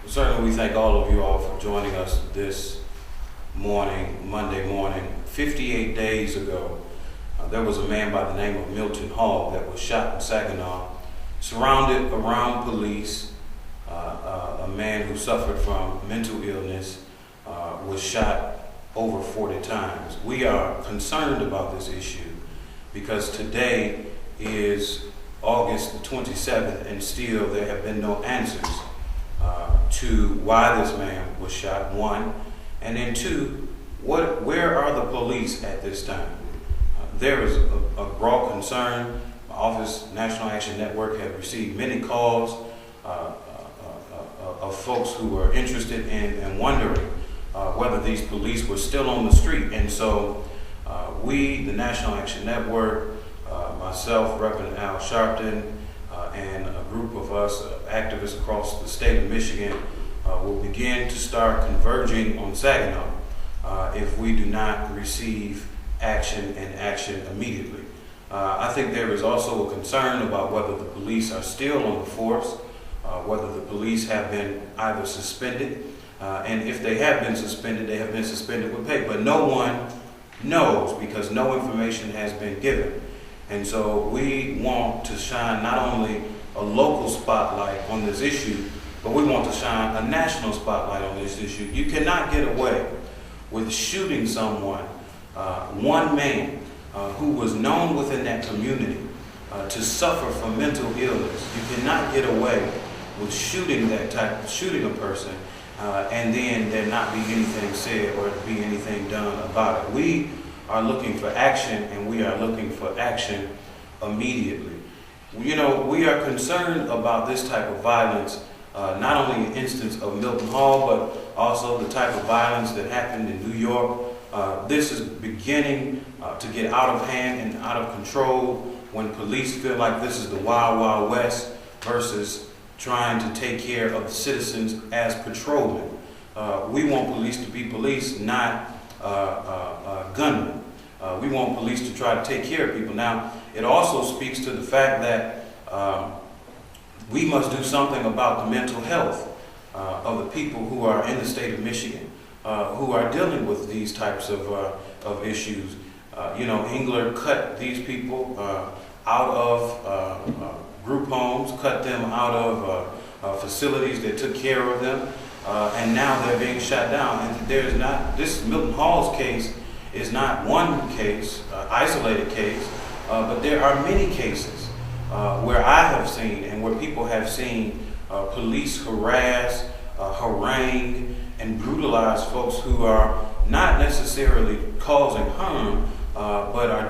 Certainly, we thank all of you all for joining us this morning, Monday morning. 58 days ago, there was a man by the name of Milton Hall that was shot in Saginaw, surrounded around police. A man who suffered from mental illness was shot over 40 times. We are concerned about this issue because today is August the 27th, and still there have been no answers to why this man was shot, one, and then two, where are the police at this time? There is a broad concern. My office, National Action Network, have received many calls of folks who are interested in and wondering whether these police were still on the street. And so we, the National Action Network, myself, Reverend Al Sharpton, and a group of us, activists across the state of Michigan, will begin to start converging on Saginaw if we do not receive action and action immediately. I think there is also a concern about whether the police are still on the force, whether the police have been either suspended, and if they have been suspended, they have been suspended with pay. But no one knows because no information has been given. And so we want to shine not only a local spotlight on this issue, but we want to shine a national spotlight on this issue. You cannot get away with shooting someone, one man who was known within that community to suffer from mental illness. You cannot get away with shooting a person and then there not be anything said or be anything done about it. We are looking for action, and we are looking for action immediately. You know, we are concerned about this type of violence, not only in the instance of Milton Hall, but also the type of violence that happened in New York. This is beginning to get out of hand and out of control when police feel like this is the Wild Wild West versus trying to take care of the citizens as patrolmen. We want police to be police, not gunmen. We want police to try to take care of people. Now, it also speaks to the fact that we must do something about the mental health of the people who are in the state of Michigan, who are dealing with these types of issues. Engler cut these people out of group homes, cut them out of facilities that took care of them, and now they're being shut down. And this Milton Hall's case is not one case, isolated case, but there are many cases where I have seen and where people have seen police harass, harangue, and brutalize folks who are not necessarily causing harm, but are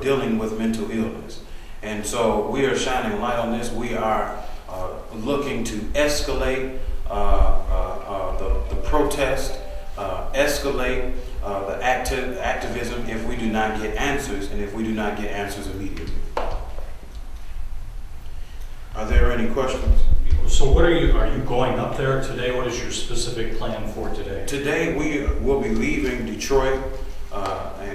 dealing with mental illness. And so we are shining a light on this. We are looking to escalate the protest, escalate the activism if we do not get answers, and if we do not get answers immediately. Are there any questions? So are you going up there today? What is your specific plan for today? Today we will be leaving Detroit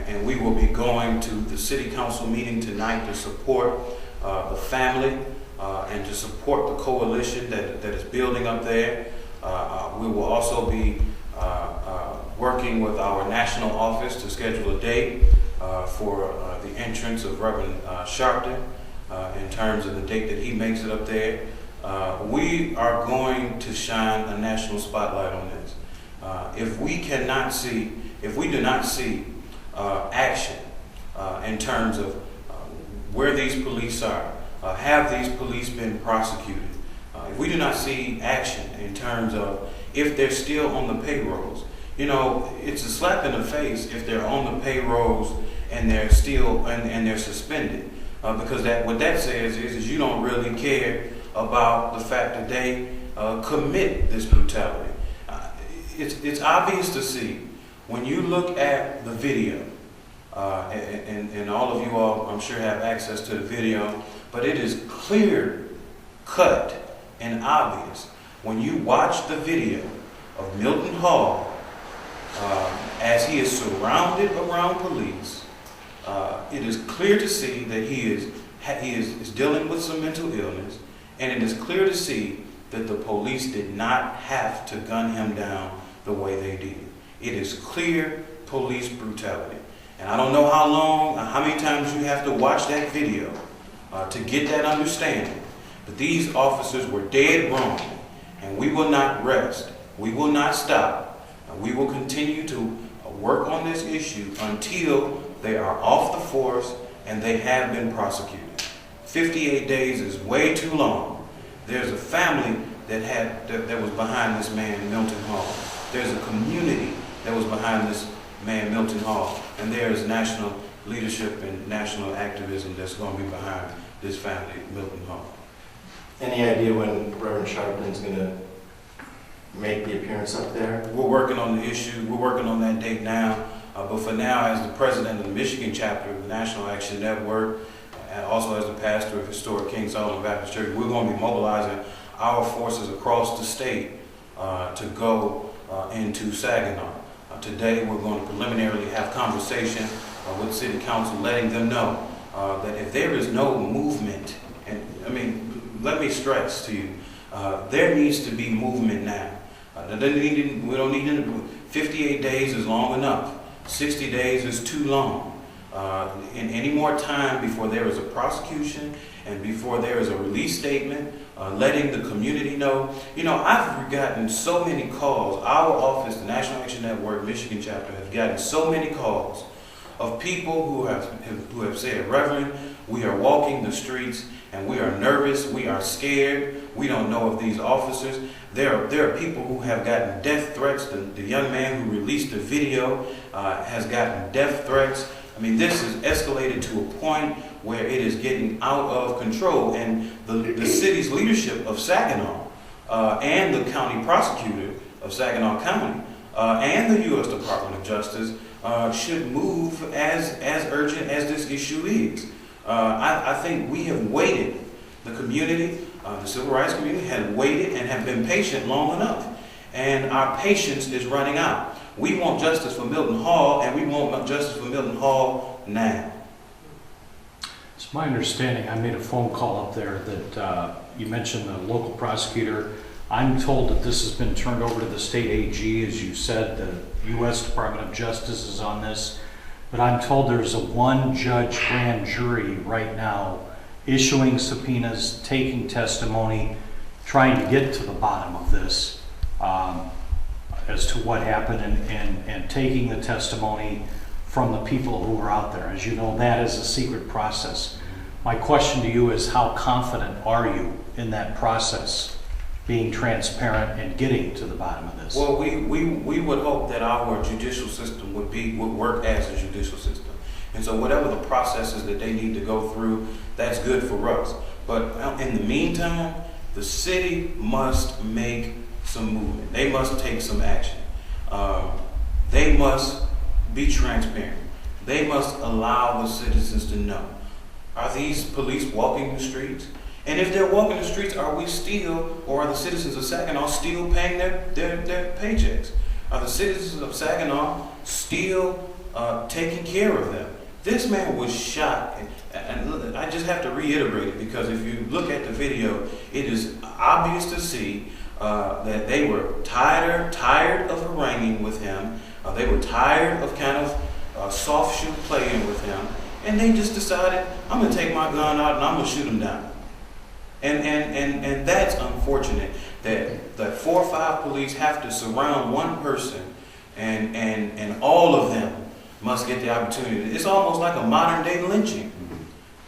and we will be going to the city council meeting tonight to support the family and to support the coalition that is building up there. We will also be working with our national office to schedule a date for the entrance of Reverend Sharpton in terms of the date that he makes it up there. We are going to shine a national spotlight on this. If we do not see action in terms of where these police are, have these police been prosecuted? If we do not see action in terms of if they're still on the payrolls, it's a slap in the face if they're on the payrolls and they're still and they're suspended, because what that says is you don't really care about the fact that they commit this brutality. It's obvious to see when you look at the video, and all of you all, I'm sure, have access to the video, but it is clear cut and obvious when you watch the video of Milton Hall as he is surrounded around police. It is clear to see that he is dealing with some mental illness, and it is clear to see that the police did not have to gun him down the way they did. It is clear police brutality. And I don't know how long, how many times you have to watch that video to get that understanding. But these officers were dead wrong, and we will not rest. We will not stop. And we will continue to work on this issue until they are off the force and they have been prosecuted. 58 days is way too long. There's a family that was behind this man, Milton Hall. There's a community that was behind this man, Milton Hall. And there's national leadership and national activism that's going to be behind this family, Milton Hall. Any idea when Reverend Sharpton's going to make the appearance up there? We're working on the issue. We're working on that date now. But for now, as the president of the Michigan chapter of the National Action Network, and also as the pastor of historic King Solomon Baptist Church, we're going to be mobilizing our forces across the state to go into Saginaw. Today, we're going to preliminarily have conversation with City Council, letting them know that if there is no movement, and I mean, let me stress to you, there needs to be movement now. We don't need 58 days is long enough. 60 days is too long. In any more time before there is a prosecution and before there is a release statement, letting the community know. You know, I've gotten so many calls. Our office, the National Action Network Michigan chapter, has gotten so many calls of people who have said, Reverend, we are walking the streets and we are nervous, we are scared, we don't know of these officers. There are people who have gotten death threats. The young man who released the video has gotten death threats. I mean, this has escalated to a point where it is getting out of control. And the city's leadership of Saginaw and the county prosecutor of Saginaw County and the U.S. Department of Justice should move as urgent as this issue is. I think we have waited. The community, the civil rights community, had waited and have been patient long enough. And our patience is running out. We want justice for Milton Hall, and we want justice for Milton Hall now. It's my understanding, I made a phone call up there that you mentioned the local prosecutor. I'm told that this has been turned over to the state AG, as you said. The U.S. Department of Justice is on this. But I'm told there's a one-judge grand jury right now issuing subpoenas, taking testimony, trying to get to the bottom of this as to what happened and taking the testimony from the people who were out there. As you know, that is a secret process. My question to you is, how confident are you in that process being transparent and getting to the bottom of this? Well, we would hope that our judicial system would work as a judicial system. And so whatever the processes that they need to go through, that's good for us. But in the meantime, the city must make some movement. They must take some action. They must be transparent. They must allow the citizens to know. Are these police walking the streets? And if they're walking the streets, are we still, or are the citizens of Saginaw still paying their paychecks? Are the citizens of Saginaw still taking care of them? This man was shot, and I just have to reiterate it, because if you look at the video, it is obvious to see that they were tired of haranguing with him. They were tired of kind of soft shoe playing with him, and they just decided, I'm going to take my gun out and I'm going to shoot him down. And that's unfortunate that 4 or 5 police have to surround one person, and all of them must get the opportunity. It's almost like a modern day lynching.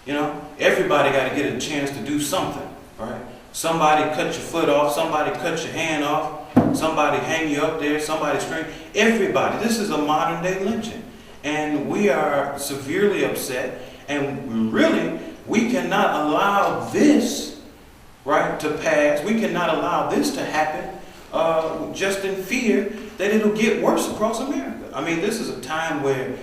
You know, everybody got to get a chance to do something, right? Somebody cut your foot off, somebody cut your hand off, somebody hang you up there, somebody string. Everybody. This is a modern day lynching. And we are severely upset, and really, we cannot allow this, right, to pass. We cannot allow this to happen just in fear that it'll get worse across America. I mean, this is a time where,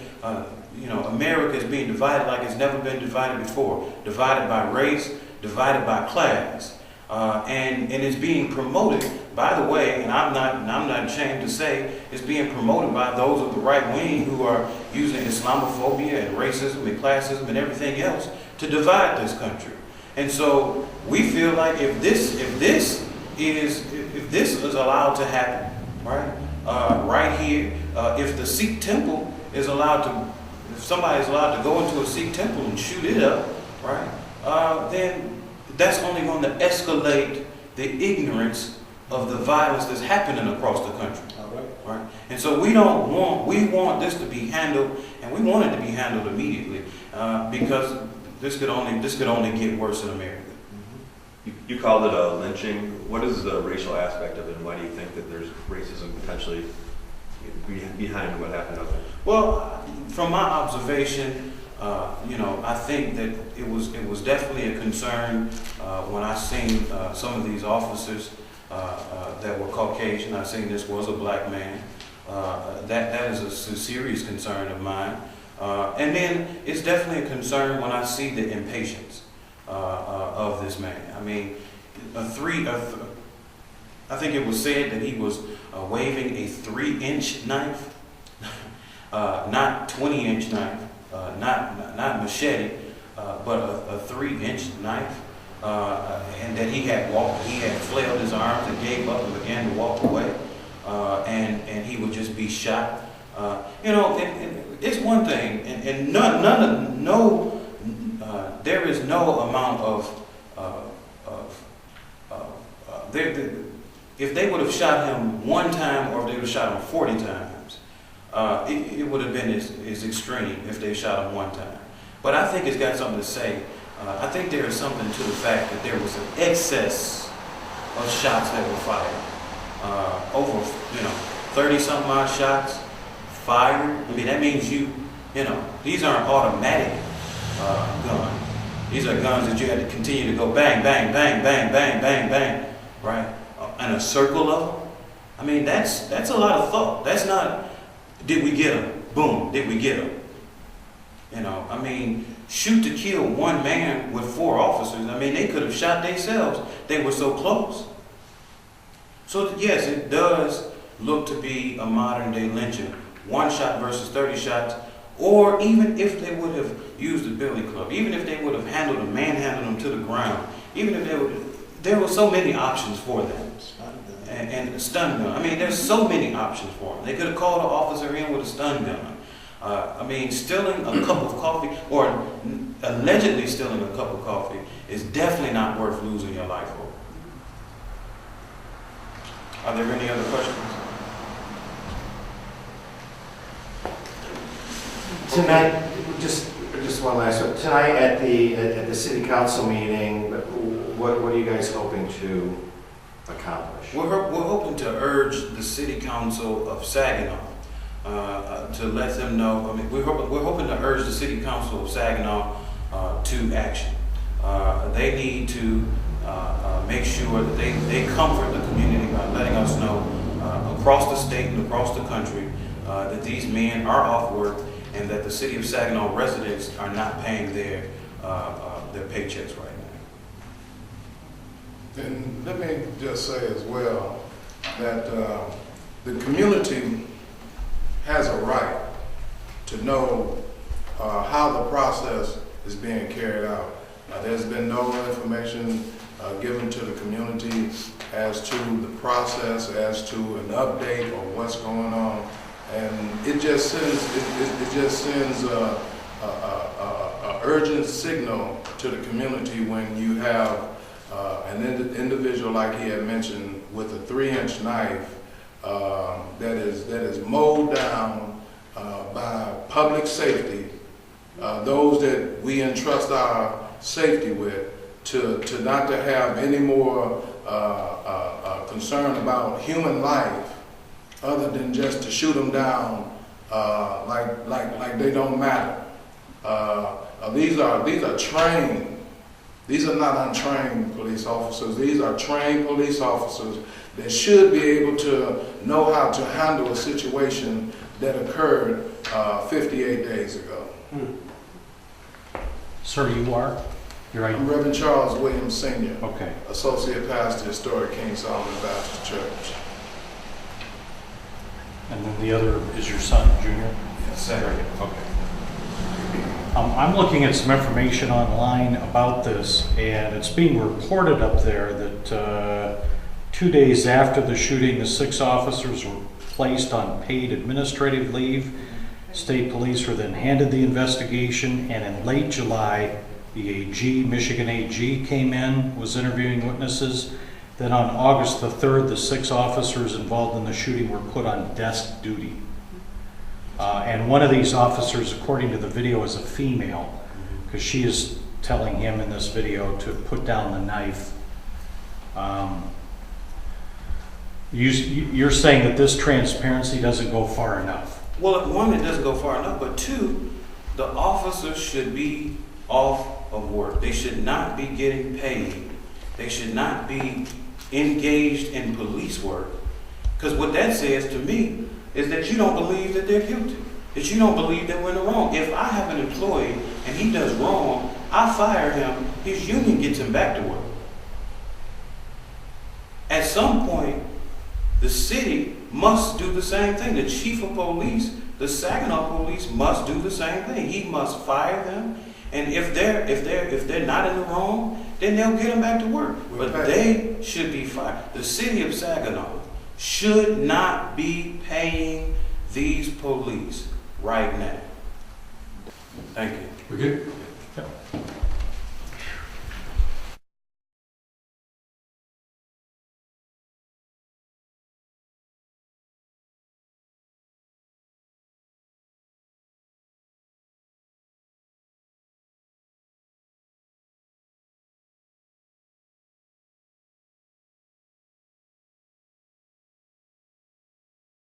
America is being divided like it's never been divided before. Divided by race, divided by class. And it's being promoted, by the way, and I'm not ashamed to say, it's being promoted by those of the right wing who are using Islamophobia and racism and classism and everything else to divide this country. And so we feel like if this is if this is allowed to happen, right? Right here, if the Sikh temple is allowed to, if somebody is allowed to go into a Sikh temple and shoot it up, right? Then that's only going to escalate the ignorance of the violence that's happening across the country. Right? And so we want this to be handled, and we want it to be handled immediately, because this could only get worse in America. You called it a lynching. What is the racial aspect of it, and why do you think that there's racism potentially behind what happened out there? Well, from my observation, I think that it was definitely a concern when I seen some of these officers that were Caucasian. I seen this was a black man. That is a serious concern of mine. And then it's definitely a concern when I see the impatience of this man. I mean, I think it was said that he was waving a 3-inch knife, not 20-inch knife, not machete, but a 3-inch knife. And that he had flailed his arms and gave up and began to walk away, and he would just be shot. It's one thing, and there is no amount of if they would have shot him one time, or if they would have shot him 40 times, it would have been as extreme if they shot him one time. But I think it's got something to say. I think there is something to the fact that there was an excess of shots that were fired. Over, 30-something odd shots fired. I mean, that means these aren't automatic guns. These are guns that you had to continue to go bang, bang, bang, bang, bang, bang, bang, right? In a circle of them. I mean, that's a lot of thought. That's not, did we get him? Boom, did we get him? I mean, shoot to kill one man with 4 officers. I mean, they could have shot themselves. They were so close. So yes, it does look to be a modern day lynching. 1 shot versus 30 shots. Or even if they would have used a billy club, even if they would have manhandled them to the ground, even if there were so many options for them. And a stun gun. I mean, there's so many options for them. They could have called an officer in with a stun gun. Stealing a cup of coffee, or allegedly stealing a cup of coffee, is definitely not worth losing your life for. Are there any other questions? Tonight, just one last one. Tonight at the city council meeting, what are you guys hoping to accomplish? We're hoping to urge the city council of Saginaw to let them know. I mean, we're hoping to urge the city council of Saginaw to action. They need to make sure that they comfort the community by letting us know across the state and across the country that these men are off work, and that the city of Saginaw residents are not paying their paychecks right now. And let me just say as well that the community has a right to know how the process is being carried out. There's been no information given to the community as to the process, as to an update of what's going on, and it just sends a urgent signal to the community when you have an individual like he had mentioned with a 3-inch knife that is mowed down by public safety, those that we entrust our safety with, to not to have any more concern about human life other than just to shoot them down like they don't matter. These are trained. These are not untrained police officers. These are trained police officers that should be able to know how to handle a situation that occurred 58 days ago. Sir, you are? You're right. I'm Reverend Charles Williams Sr., Okay. Associate Pastor, Historic King Solomon Baptist Church. And then the other is your son, Junior? Yes, sir. Okay. I'm looking at some information online about this, and it's being reported up there that 2 days after the shooting, the 6 officers were placed on paid administrative leave. State police were then handed the investigation, and in late July, the AG, Michigan AG, came in, was interviewing witnesses. Then on August the 3rd, the 6 officers involved in the shooting were put on desk duty. And one of these officers, according to the video, is a female, because she is telling him in this video to put down the knife. You're saying that this transparency doesn't go far enough. Well, one, it doesn't go far enough, but two, the officers should be off of work. They should not be getting paid. They should not be engaged in police work. Because what that says to me is that you don't believe that they're guilty, that you don't believe that we're in the wrong. If I have an employee and he does wrong, I fire him, his union gets him back to work. At some point, the city must do the same thing. The chief of police, the Saginaw police must do the same thing. He must fire them, and if they're not in the wrong, then they'll get them back to work. But they should be fired. The city of Saginaw should not be paying these police right now. Thank you. We good? Yep.